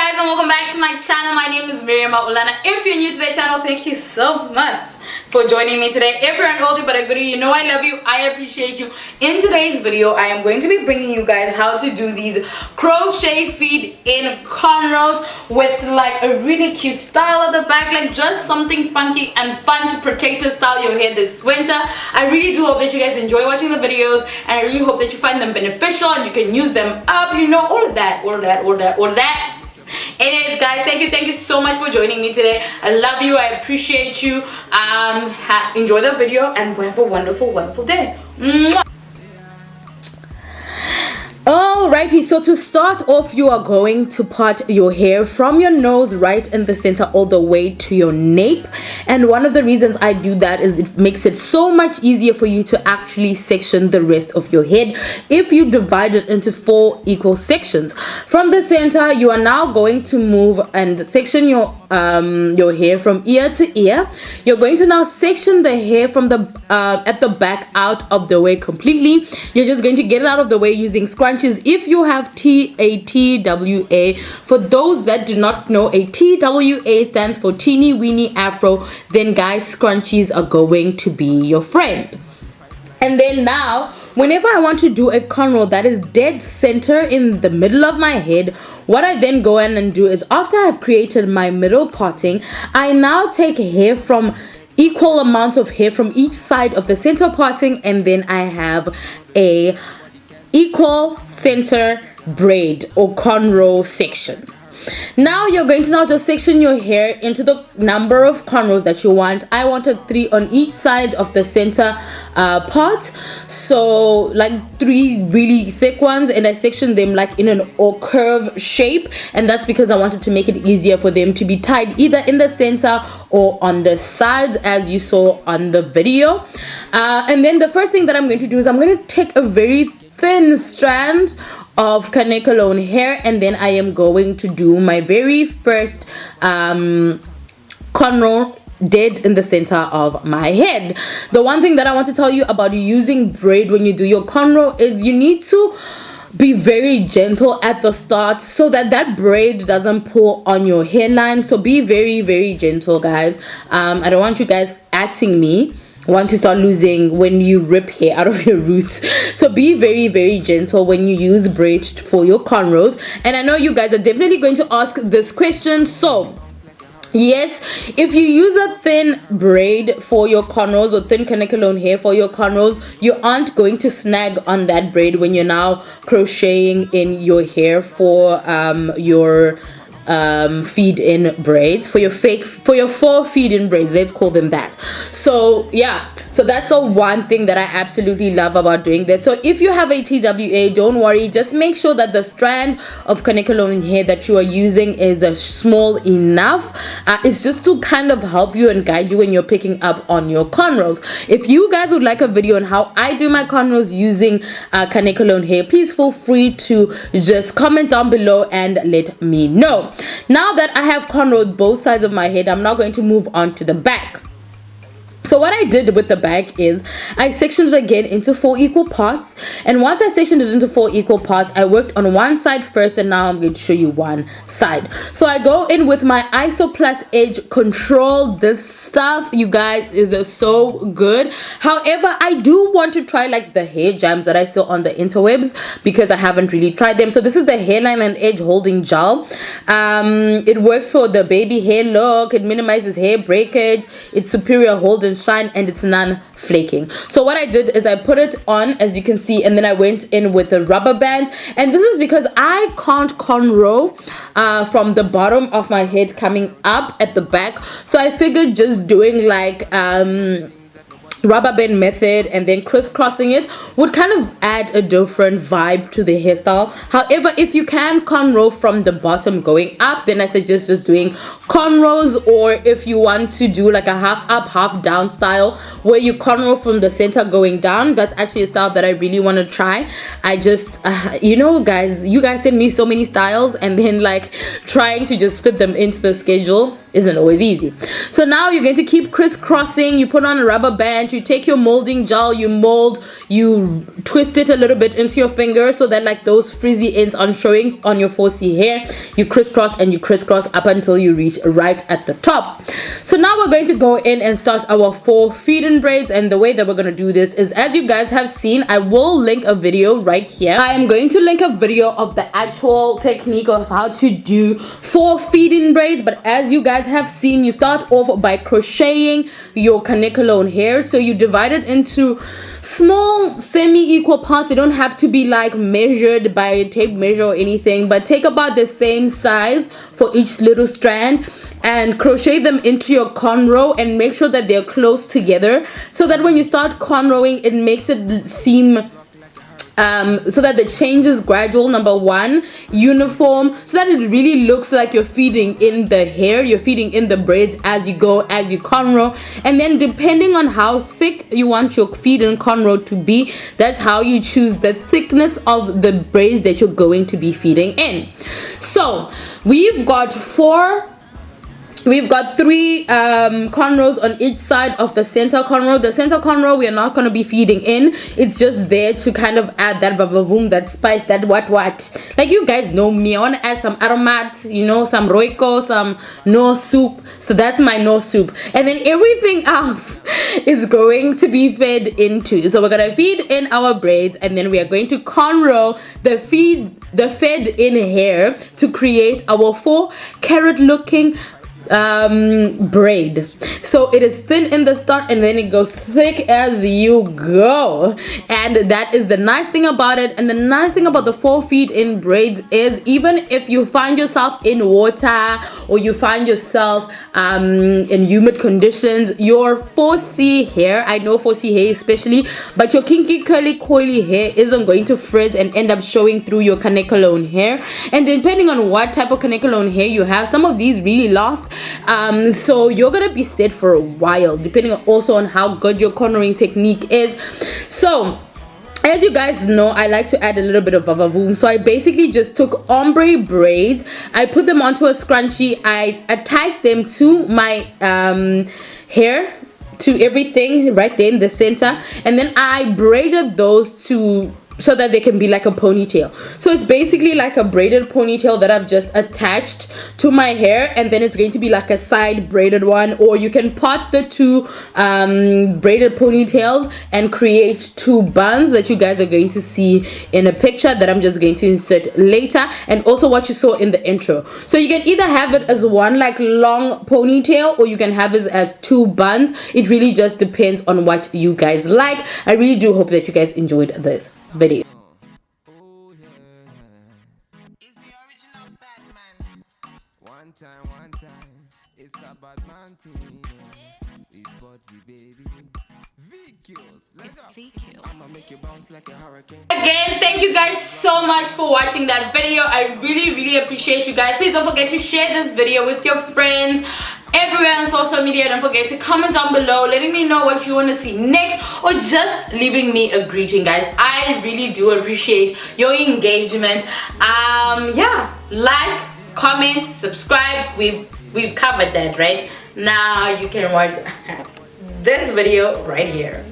guys, and welcome back to my channel. My name is Miriam Maulana. If you're new to the channel, thank you so much for joining me today. If you're an oldie but a goodie, you know I love you, I appreciate you. In today's video, I am going to be bringing you guys how to do these crochet feet in cornrows with like a really cute style at the back, like just something funky and fun to protect or style your hair this winter. I really do hope that you guys enjoy watching the videos, and I really hope that you find them beneficial and you can use them up, you know, all of that. Anyways, guys, thank you so much for joining me today. I love you, I appreciate you. Enjoy the video and have a wonderful day. Mwah. Alrighty, so to start off, you are going to part your hair from your nose right in the center all the way to your nape. And one of the reasons I do that is it makes it so much easier for you to actually section the rest of your head if you divide it into 4 equal sections. From the center, you are now going to move and section your hair from ear to ear. You're going to now section the hair from the at the back out of the way completely. You're just going to get it out of the way using scrunchies. If you have TWA, for those that do not know, a TWA stands for teeny weeny afro, then guys, scrunchies are going to be your friend. And then now, whenever I want to do a cornrow that is dead center in the middle of my head, what I then go in and do is, after I've created my middle parting, I now take hair from equal amounts of hair from each side of the center parting, and then I have a equal center braid or cornrow section. Now you're going to now just section your hair into the number of cornrows that you want. I wanted 3 on each side of the center part, so like 3 really thick ones, and I sectioned them like in an or curve shape, and that's because I wanted to make it easier for them to be tied either in the center or on the sides, as you saw on the video. And then the first thing that I'm going to do is I'm going to take a very thin strand of Kanekalone hair, and then I am going to do my very first cornrow dead in the center of my head. The one thing that I want to tell you about using braid when you do your cornrow is you need to be very gentle at the start so that that braid doesn't pull on your hairline. So be very gentle, guys. I don't want you guys acting me once you start losing when you rip hair out of your roots. So be very gentle when you use braid for your cornrows. And I know you guys are definitely going to ask this question. So yes, if you use a thin braid for your cornrows or thin Kanekalone hair for your cornrows, you aren't going to snag on that braid when you're now crocheting in your hair for your feed in braids, for your 4 feed in braids, let's call them that. So yeah, so that's the one thing that I absolutely love about doing that. So if you have a TWA, don't worry, just make sure that the strand of Kanekalone hair that you are using is small enough. It's just to kind of help you and guide you when you're picking up on your cornrows. If you guys would like a video on how I do my cornrows using Kanekalone hair, please feel free to just comment down below and let me know. Now that I have cornrowed both sides of my head, I'm now going to move on to the back. So what I did with the back is I sectioned it again into 4 equal parts, and once I sectioned it into 4 equal parts, I worked on one side first, and now I'm going to show you one side. So I go in with my ISO plus edge control. This stuff, you guys, is so good. However, I do want to try like the hair jams that I saw on the interwebs because I haven't really tried them. So this is the hairline and edge holding gel. It works for the baby hair look. It minimizes hair breakage. It's superior hold and shine, and it's non-flaking. So what I did is I put it on, as you can see, and then I went in with the rubber bands. And this is because I can't cornrow from the bottom of my head coming up at the back, so I figured just doing like rubber band method and then crisscrossing it would kind of add a different vibe to the hairstyle. However, if you can cornrow from the bottom going up, then I suggest just doing cornrows. Or if you want to do like a half up half down style where you cornrow from the center going down, that's actually a style that I really want to try. I just you know, guys, you guys send me so many styles, and then like trying to just fit them into the schedule isn't always easy. So now you're going to keep crisscrossing. You put on a rubber band, you take your molding gel, you mold, you twist it a little bit into your finger so that like those frizzy ends aren't showing on your 4C hair. You crisscross and you crisscross up until you reach right at the top. So now we're going to go in and start our 4 feed-in braids, and the way that we're going to do this is, as you guys have seen, I will link a video right here. I am going to link a video of the actual technique of how to do 4 feed-in braids, but as you guys have seen, you start off by crocheting your canicolone hair. So you divide it into small semi-equal parts. They don't have to be like measured by a tape measure or anything, but take about the same size for each little strand and crochet them into your cornrow, and make sure that they're close together so that when you start cornrowing, it makes it seem so that the change is gradual, number one, uniform, so that it really looks like you're feeding in the hair, you're feeding in the braids as you go, as you cornrow. And then depending on how thick you want your feed in cornrow to be, that's how you choose the thickness of the braids that you're going to be feeding in. So we've got 3 cornrows on each side of the center cornrow. The center cornrow we are not going to be feeding in. It's just there to kind of add that vavavoom, that spice, that what. Like, you guys know me. I want to add some aromats, you know, some roiko, some no soup. So that's my no soup. And then everything else is going to be fed into. So we're going to feed in our braids, and then we are going to cornrow the fed in hair to create our 4 carat looking braid. So it is thin in the start and then it goes thick as you go, and that is the nice thing about it. And the nice thing about the 4 feed in braids is, even if you find yourself in water or you find yourself in humid conditions, your 4C hair, I know 4C hair especially, but your kinky curly coily hair isn't going to frizz and end up showing through your canicolone hair. And depending on what type of canicolone hair you have, some of these really last, so you're gonna be set for a while, depending also on how good your cornering technique is. So as you guys know, I like to add a little bit of vavavoom. So I basically just took ombre braids, I put them onto a scrunchie, I attached them to my hair, to everything right there in the center, and then I braided those so that they can be like a ponytail. So it's basically like a braided ponytail that I've just attached to my hair, and then it's going to be like a side braided one, or you can pot the 2 braided ponytails and create 2 buns that you guys are going to see in a picture that I'm just going to insert later, and also what you saw in the intro. So you can either have it as one like long ponytail, or you can have it as 2 buns. It really just depends on what you guys like. I really do hope that you guys enjoyed this video. One time, it's a bad man thing. It's body, baby. I'ma make you bounce like a hurricane. Again, thank you guys so much for watching that video. I really appreciate you guys. Please don't forget to share this video with your friends everywhere on social media. Don't forget to comment down below letting me know what you want to see next, or just leaving me a greeting, guys. I really do appreciate your engagement. Yeah, like, comment, subscribe. We've covered that, right? Now you can watch this video right here.